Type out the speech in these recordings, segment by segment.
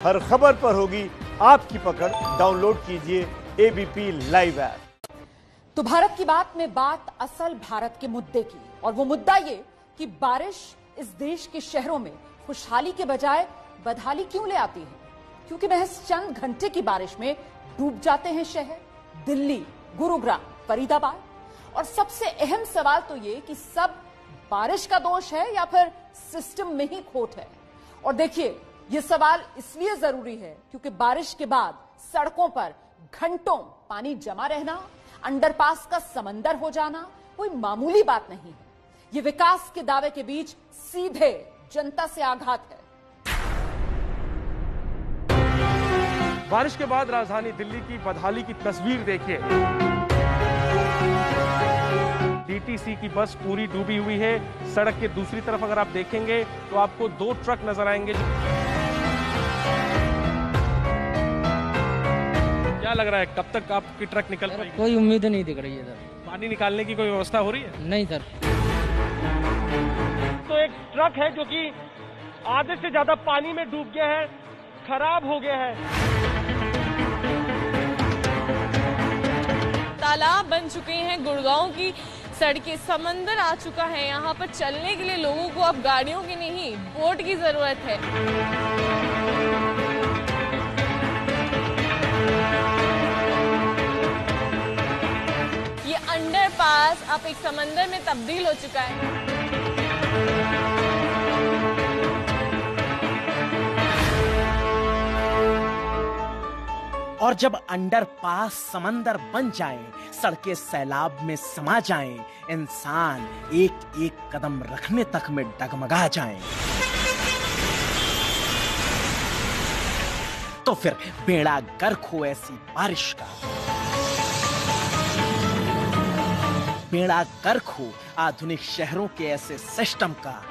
हर खबर पर होगी आपकी पकड़। डाउनलोड कीजिए एबीपी लाइव ऐप। तो भारत की बात में बात असल भारत के मुद्दे की, और वो मुद्दा ये कि बारिश इस देश के शहरों में खुशहाली के बजाय बदहाली क्यों ले आती है। क्योंकि महज चंद घंटे की बारिश में डूब जाते हैं शहर, दिल्ली, गुरुग्राम, फरीदाबाद। और सबसे अहम सवाल तो ये कि सब बारिश का दोष है या फिर सिस्टम में ही खोट है। और देखिए, ये सवाल इसलिए जरूरी है क्योंकि बारिश के बाद सड़कों पर घंटों पानी जमा रहना, अंडरपास का समंदर हो जाना कोई मामूली बात नहीं है। ये विकास के दावे के बीच सीधे जनता से आघात है। बारिश के बाद राजधानी दिल्ली की बदहाली की तस्वीर देखिए। डीटीसी की बस पूरी डूबी हुई है। सड़क के दूसरी तरफ अगर आप देखेंगे तो आपको दो ट्रक नजर आएंगे। क्या लग रहा है, कब तक आपकी ट्रक निकल पाएगी? कोई उम्मीद नहीं दिख रही है सर। पानी निकालने की कोई व्यवस्था हो रही है? नहीं सर। तो एक ट्रक है जो कि आधे से ज्यादा पानी में डूब गया है, खराब हो गया है। तालाब बन चुके हैं, गुड़गांव की सड़कें, समंदर आ चुका है। यहाँ पर चलने के लिए लोगों को अब गाड़ियों की नहीं, बोट की जरूरत है। ये अंडरपास अब एक समंदर में तब्दील हो चुका है। और जब अंडरपास समंदर बन जाएं, सड़कें सैलाब में समा जाएं, इंसान एक एक कदम रखने तक में डगमगा जाएं, तो फिर बेड़ा गर्क हो ऐसी बारिश का, बेड़ा गर्क हो आधुनिक शहरों के ऐसे सिस्टम का,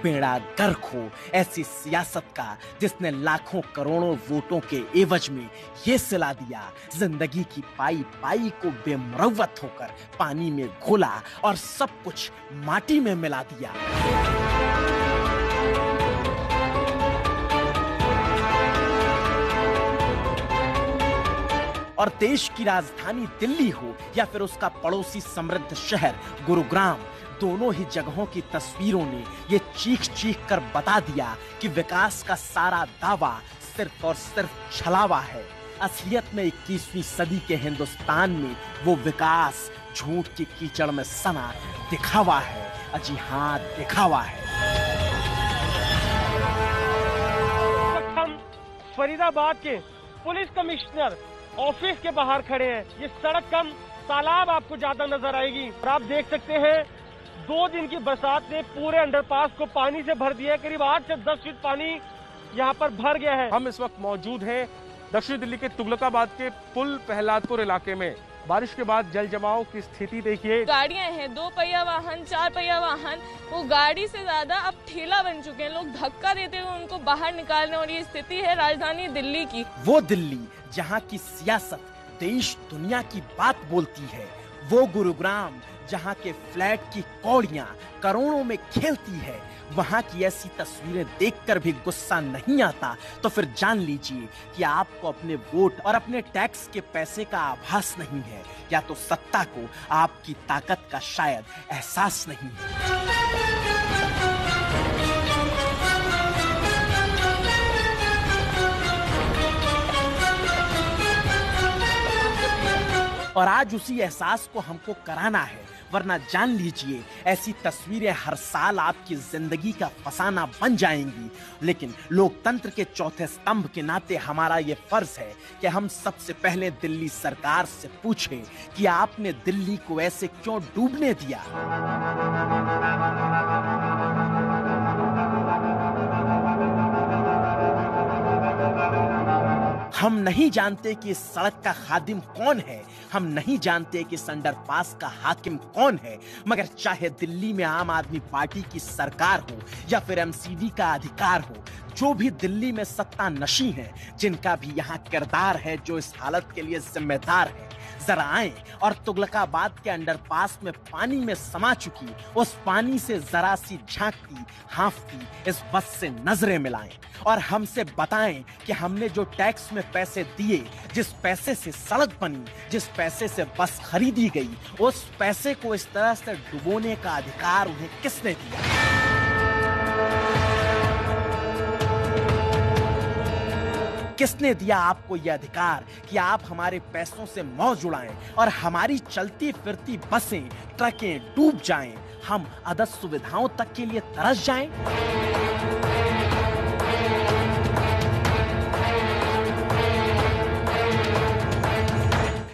बेड़ा गर्क हो ऐसी सियासत का जिसने लाखों करोड़ों वोटों के एवज में ये सिला दिया, जिंदगी की पाई पाई को बेमुरव्वत होकर पानी में घोला और सब कुछ माटी में मिला दिया। और देश की राजधानी दिल्ली हो या फिर उसका पड़ोसी समृद्ध शहर गुरुग्राम, दोनों ही जगहों की तस्वीरों ने ये चीख चीख कर बता दिया कि विकास का सारा दावा सिर्फ और सिर्फ छलावा है। असलियत में 21वीं सदी के हिंदुस्तान में वो विकास झूठ की कीचड़ में सना दिखावा है। अजी हाँ, दिखावा है। हम फरीदाबाद के पुलिस कमिश्नर ऑफिस के बाहर खड़े हैं। ये सड़क कम, तालाब आपको ज्यादा नजर आएगी। और आप देख सकते हैं 2 दिन की बरसात ने पूरे अंडरपास को पानी से भर दिया है। करीब 8 से 10 फीट पानी यहाँ पर भर गया है। हम इस वक्त मौजूद हैं दक्षिण दिल्ली के तुगलकाबाद के पुल प्रहलादपुर इलाके में। बारिश के बाद जल जमाव की स्थिति देखिए। गाड़ियां हैं, 2 पहिया वाहन, 4 पहिया वाहन, वो गाड़ी से ज्यादा अब ठेला बन चुके हैं। लोग धक्का देते हुए उनको बाहर निकालने वाली स्थिति है राजधानी दिल्ली की। वो दिल्ली जहाँ की सियासत देश दुनिया की बात बोलती है, वो गुरुग्राम जहाँ के फ्लैट की कौड़ियां करोड़ों में खेलती है, वहां की ऐसी तस्वीरें देखकर भी गुस्सा नहीं आता, तो फिर जान लीजिए कि आपको अपने वोट और अपने टैक्स के पैसे का आभास नहीं है, या तो सत्ता को आपकी ताकत का शायद एहसास नहीं है। और आज उसी एहसास को हमको कराना है, वरना जान लीजिए ऐसी तस्वीरें हर साल आपकी जिंदगी का फसाना बन जाएंगी। लेकिन लोकतंत्र के चौथे स्तंभ के नाते हमारा ये फर्ज है कि हम सबसे पहले दिल्ली सरकार से पूछें कि आपने दिल्ली को ऐसे क्यों डूबने दिया। हम नहीं जानते कि इस सड़क का खादिम कौन है, हम नहीं जानते कि इस अंडरपास का हाकिम कौन है, मगर चाहे दिल्ली में आम आदमी पार्टी की सरकार हो या फिर एमसीडी का अधिकार हो, जो भी दिल्ली में सत्ता नशी हैं, जिनका भी यहाँ किरदार है, जो इस हालत के लिए जिम्मेदार है, जरा आए और तुगलकाबाद के अंडरपास में पानी में समा चुकी उस पानी से जरा सी झांकती हांफती इस बस से नजरें मिलाएं और हमसे बताएं कि हमने जो टैक्स में पैसे दिए, जिस पैसे से सड़क बनी, जिस पैसे से बस खरीदी गई, उस पैसे को इस तरह से डुबोने का अधिकार उन्हें किसने दिया? किसने दिया आपको यह अधिकार कि आप हमारे पैसों से मौज उड़ाएं और हमारी चलती फिरती बसें, ट्रकें डूब जाएं, हम अदद सुविधाओं तक के लिए तरस जाएं?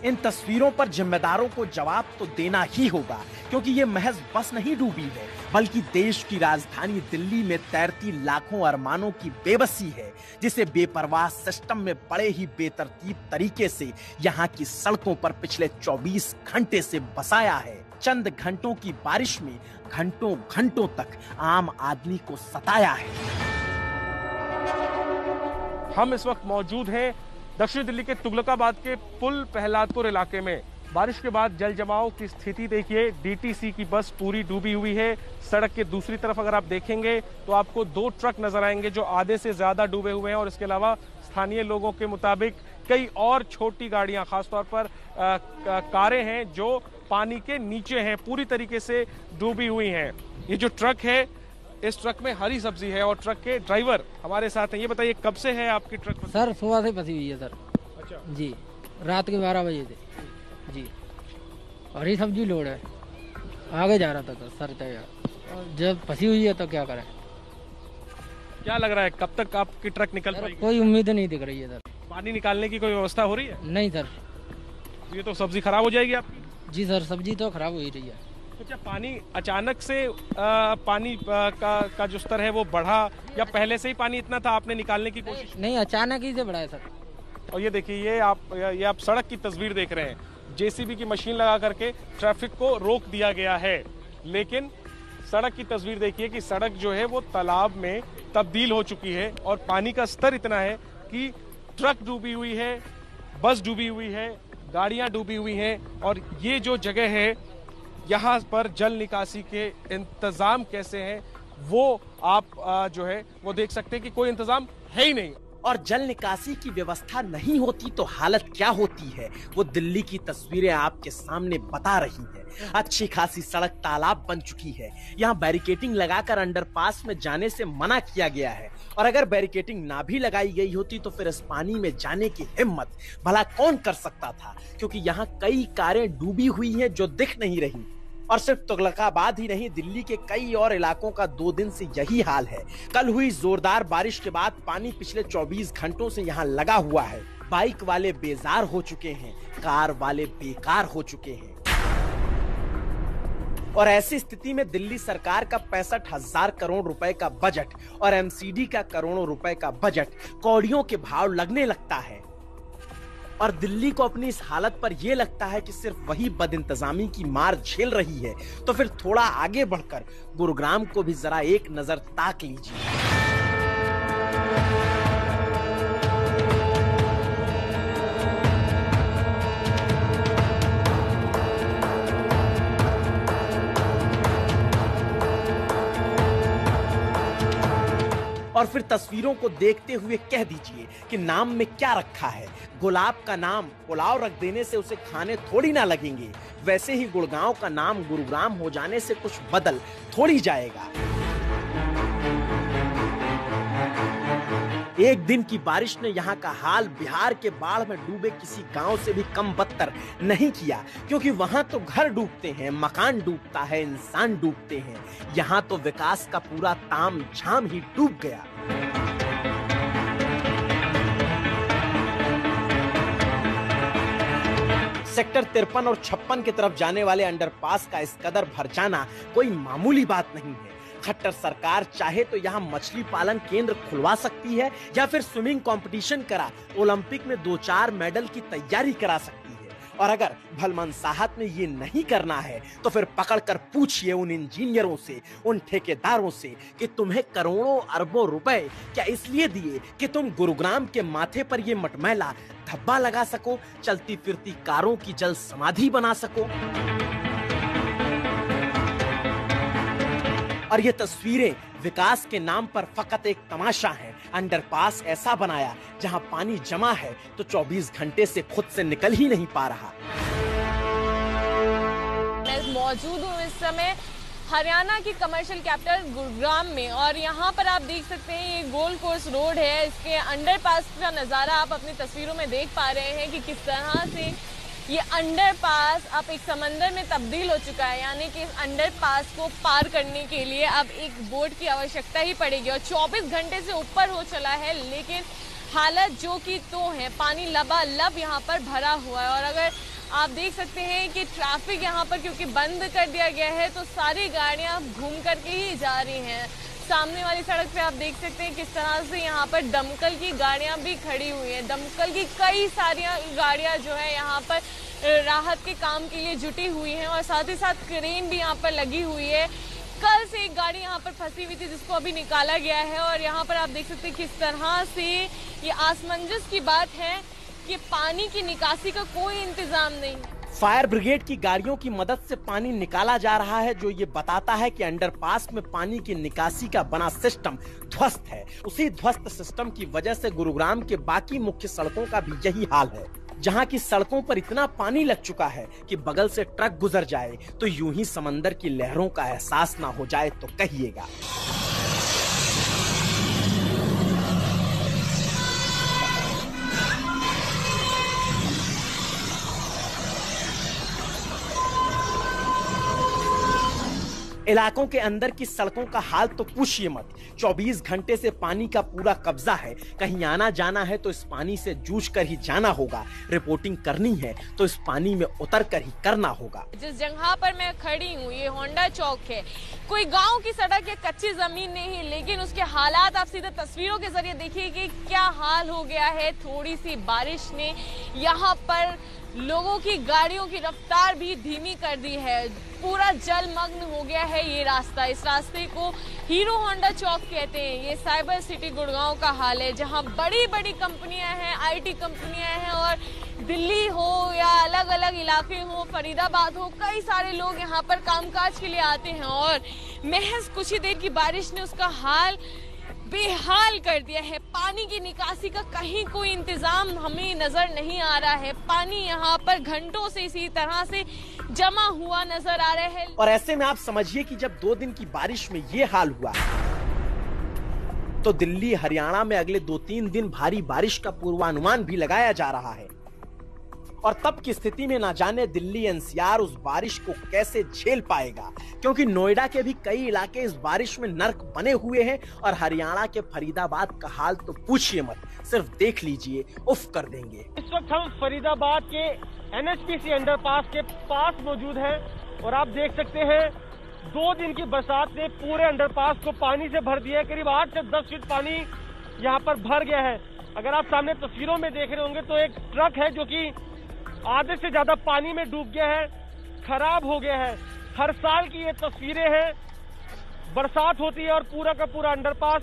इन तस्वीरों पर जिम्मेदारों को जवाब तो देना ही होगा, क्योंकि ये महज बस नहीं डूबी है, बल्कि देश की राजधानी दिल्ली में तैरती लाखों अरमानों की बेबसी है, जिसे बेपरवाह सिस्टम में बड़े ही बेतरतीब तरीके से यहाँ की सड़कों पर पिछले 24 घंटे से बसाया है। चंद घंटों की बारिश में घंटों घंटों तक आम आदमी को सताया है। हम इस वक्त मौजूद हैं दक्षिण दिल्ली के तुगलकाबाद के पुल प्रहलादपुर इलाके में। बारिश के बाद जल जमाव की स्थिति देखिए, डीटीसी की बस पूरी डूबी हुई है। सड़क के दूसरी तरफ अगर आप देखेंगे तो आपको 2 ट्रक नजर आएंगे जो आधे से ज्यादा डूबे हुए हैं और इसके अलावा स्थानीय लोगों के मुताबिक कई और छोटी गाड़ियां, खासतौर पर कारें हैं जो पानी के नीचे हैं, पूरी तरीके से डूबी हुई हैं। ये जो ट्रक है, इस ट्रक में हरी सब्जी है और ट्रक के ड्राइवर हमारे साथ हैं। ये बताइए कब से है आपकी ट्रक? सर सुबह से फंसी हुई है सर। अच्छा जी, रात के 12 बजे से जी। हरी सब्जी लोड है, आगे जा रहा था सर तैयार, और जब फंसी हुई है तो क्या करें? क्या लग रहा है कब तक आपकी ट्रक निकल पाएगी? कोई उम्मीद नहीं दिख रही है सर। पानी निकालने की कोई व्यवस्था हो रही है? नहीं सर। ये तो सब्जी खराब हो जाएगी आपकी। जी सर, सब्जी तो खराब हो ही रही है। अच्छा, पानी अचानक से पानी का जो स्तर है वो बढ़ा या पहले से ही पानी इतना था, आपने निकालने की कोशिश? नहीं, अचानक ही से बढ़ा है सर। और ये देखिए, ये आप सड़क की तस्वीर देख रहे हैं। जेसीबी की मशीन लगा करके ट्रैफिक को रोक दिया गया है, लेकिन सड़क की तस्वीर देखिए कि सड़क जो है वो तालाब में तब्दील हो चुकी है और पानी का स्तर इतना है कि ट्रक डूबी हुई है, बस डूबी हुई है, गाड़ियां डूबी हुई हैं। और ये जो जगह है, यहाँ पर जल निकासी के इंतजाम कैसे हैं वो आप जो है वो देख सकते हैं कि कोई इंतजाम है ही नहीं। और जल निकासी की व्यवस्था नहीं होती तो हालत क्या होती है, वो दिल्ली की तस्वीरें आपके सामने बता रही हैं। अच्छी खासी सड़क तालाब बन चुकी है, यहाँ बैरिकेटिंग लगाकर अंडरपास में जाने से मना किया गया है। और अगर बैरिकेटिंग ना भी लगाई गई होती तो फिर इस पानी में जाने की हिम्मत भला कौन कर सकता था, क्योंकि यहाँ कई कारें डूबी हुई हैं जो दिख नहीं रही। और सिर्फ तुगलकाबाद ही नहीं, दिल्ली के कई और इलाकों का 2 दिन से यही हाल है। कल हुई जोरदार बारिश के बाद पानी पिछले 24 घंटों से यहाँ लगा हुआ है। बाइक वाले बेजार हो चुके हैं, कार वाले बेकार हो चुके हैं। और ऐसी स्थिति में दिल्ली सरकार का 65,000 करोड़ रुपए का बजट और एमसीडी का करोड़ों रुपए का बजट कौड़ियों के भाव लगने लगता है। और दिल्ली को अपनी इस हालत पर यह लगता है कि सिर्फ वही बदइंतजामी की मार झेल रही है, तो फिर थोड़ा आगे बढ़कर गुरुग्राम को भी जरा एक नजर ताक लीजिए। और फिर तस्वीरों को देखते हुए कह दीजिए कि नाम में क्या रखा है। गुलाब का नाम पुलाव रख देने से उसे खाने थोड़ी ना लगेंगे, वैसे ही गुड़गांव का नाम गुरुग्राम हो जाने से कुछ बदल थोड़ी जाएगा। एक दिन की बारिश ने यहाँ का हाल बिहार के बाढ़ में डूबे किसी गांव से भी कम बदतर नहीं किया, क्योंकि वहां तो घर डूबते हैं, मकान डूबता है, इंसान डूबते हैं। यहाँ तो विकास का पूरा ताम झाम ही डूब गया। सेक्टर 53 और 56 की तरफ जाने वाले अंडरपास का इस कदर भर जाना कोई मामूली बात नहीं है। खट्टर सरकार चाहे तो यहाँ मछली पालन केंद्र खुलवा सकती है या फिर स्विमिंग कंपटीशन करा ओलंपिक में 2-4 मेडल की तैयारी करा सकती है। और अगर भलमनसाहत में ये नहीं करना है तो फिर पकड़कर पूछिए उन इंजीनियरों से, उन ठेकेदारों से कि तुम्हें करोड़ों अरबों रुपए क्या इसलिए दिए कि तुम गुरुग्राम के माथे पर ये मटमैला धब्बा लगा सको, चलती फिरती कारों की जल समाधि बना सको। और ये तस्वीरें विकास के नाम पर फकत एक तमाशा है। अंडरपास ऐसा बनाया जहां पानी जमा है तो 24 घंटे से खुद से निकल ही नहीं पा रहा। मैं मौजूद हूँ इस समय हरियाणा की कमर्शियल कैपिटल गुरुग्राम में, और यहाँ पर आप देख सकते हैं ये गोल्ड कोर्स रोड है। इसके अंडरपास का नज़ारा आप अपनी तस्वीरों में देख पा रहे हैं कि किस तरह से ये अंडरपास अब एक समंदर में तब्दील हो चुका है। यानी कि इस अंडरपास को पार करने के लिए अब एक बोट की आवश्यकता ही पड़ेगी, और 24 घंटे से ऊपर हो चला है, लेकिन हालत जो कि तो है, पानी लबालब यहाँ पर भरा हुआ है। और अगर आप देख सकते हैं कि ट्रैफिक यहाँ पर क्योंकि बंद कर दिया गया है तो सारी गाड़ियाँ घूम करके ही जा रही हैं। सामने वाली सड़क पे आप देख सकते हैं किस तरह से यहाँ पर दमकल की गाड़ियाँ भी खड़ी हुई हैं। दमकल की कई सारी गाड़ियाँ जो है यहाँ पर राहत के काम के लिए जुटी हुई हैं, और साथ ही साथ क्रेन भी यहाँ पर लगी हुई है। कल से एक गाड़ी यहाँ पर फंसी हुई थी जिसको अभी निकाला गया है, और यहाँ पर आप देख सकते हैं किस तरह से ये असमंजस की बात है कि पानी की निकासी का कोई इंतजाम नहीं। फायर ब्रिगेड की गाड़ियों की मदद से पानी निकाला जा रहा है, जो ये बताता है कि अंडरपास में पानी की निकासी का बना सिस्टम ध्वस्त है। उसी ध्वस्त सिस्टम की वजह से गुरुग्राम के बाकी मुख्य सड़कों का भी यही हाल है, जहां की सड़कों पर इतना पानी लग चुका है कि बगल से ट्रक गुजर जाए तो यूं ही समंदर की लहरों का एहसास ना हो जाए तो कहिएगा। इलाकों के अंदर की सड़कों का हाल तो पूछिए मत। 24 घंटे से पानी का पूरा कब्जा है। कहीं आना जाना है तो इस पानी से जूझ कर ही जाना होगा। रिपोर्टिंग करनी है तो इस पानी में उतर कर ही करना होगा। जिस जगह पर मैं खड़ी हूँ ये होंडा चौक है। कोई गांव की सड़क या कच्ची जमीन नहीं, लेकिन उसके हालात आप सीधे तस्वीरों के जरिए देखिए कि क्या हाल हो गया है। थोड़ी सी बारिश ने यहाँ पर लोगों की गाड़ियों की रफ्तार भी धीमी कर दी है। पूरा जलमग्न हो गया है ये रास्ता। इस रास्ते को हीरो होंडा चौक कहते हैं। ये साइबर सिटी गुड़गांव का हाल है, जहां बड़ी बड़ी कंपनियां हैं, आईटी कंपनियां हैं, और दिल्ली हो या अलग अलग इलाके हो, फरीदाबाद हो, कई सारे लोग यहाँ पर कामकाज के लिए आते हैं। और महज कुछ ही देर की बारिश ने उसका हाल बेहाल कर दिया है। पानी की निकासी का कहीं कोई इंतजाम हमें नजर नहीं आ रहा है। पानी यहाँ पर घंटों से इसी तरह से जमा हुआ नजर आ रहा है। और ऐसे में आप समझिए कि जब 2 दिन की बारिश में ये हाल हुआ तो दिल्ली हरियाणा में अगले 2-3 दिन भारी बारिश का पूर्वानुमान भी लगाया जा रहा है। और तब की स्थिति में ना जाने दिल्ली एनसीआर उस बारिश को कैसे झेल पाएगा, क्योंकि नोएडा के भी कई इलाके इस बारिश में नर्क बने हुए हैं। और हरियाणा के फरीदाबाद का हाल तो पूछिए मत, सिर्फ देख लीजिए, उफ कर देंगे। इस वक्त हम फरीदाबाद के एनएचपीसी अंडरपास के पास मौजूद हैं, और आप देख सकते हैं 2 दिन की बरसात ने पूरे अंडरपास को पानी से भर दिया है। करीब 8 से 10 फीट पानी यहाँ पर भर गया है। अगर आप सामने तस्वीरों में देख रहे होंगे तो एक ट्रक है जो कि आधे से ज्यादा पानी में डूब गया है, खराब हो गया है। हर साल की ये तस्वीरें हैं। बरसात होती है और पूरा का पूरा अंडरपास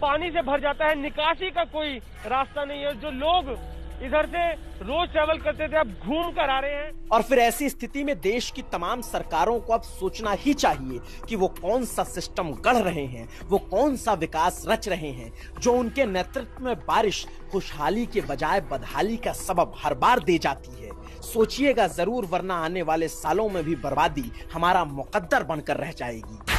पानी से भर जाता है। निकासी का कोई रास्ता नहीं है। जो लोग इधर से रोज ट्रेवल करते थे अब घूम कर आ रहे हैं। और फिर ऐसी स्थिति में देश की तमाम सरकारों को अब सोचना ही चाहिए कि वो कौन सा सिस्टम गढ़ रहे हैं, वो कौन सा विकास रच रहे हैं, जो उनके नेतृत्व में बारिश खुशहाली के बजाय बदहाली का सबब हर बार दे जाती है। सोचिएगा जरूर, वरना आने वाले सालों में भी बर्बादी हमारा मुकद्दर बनकर रह जाएगी।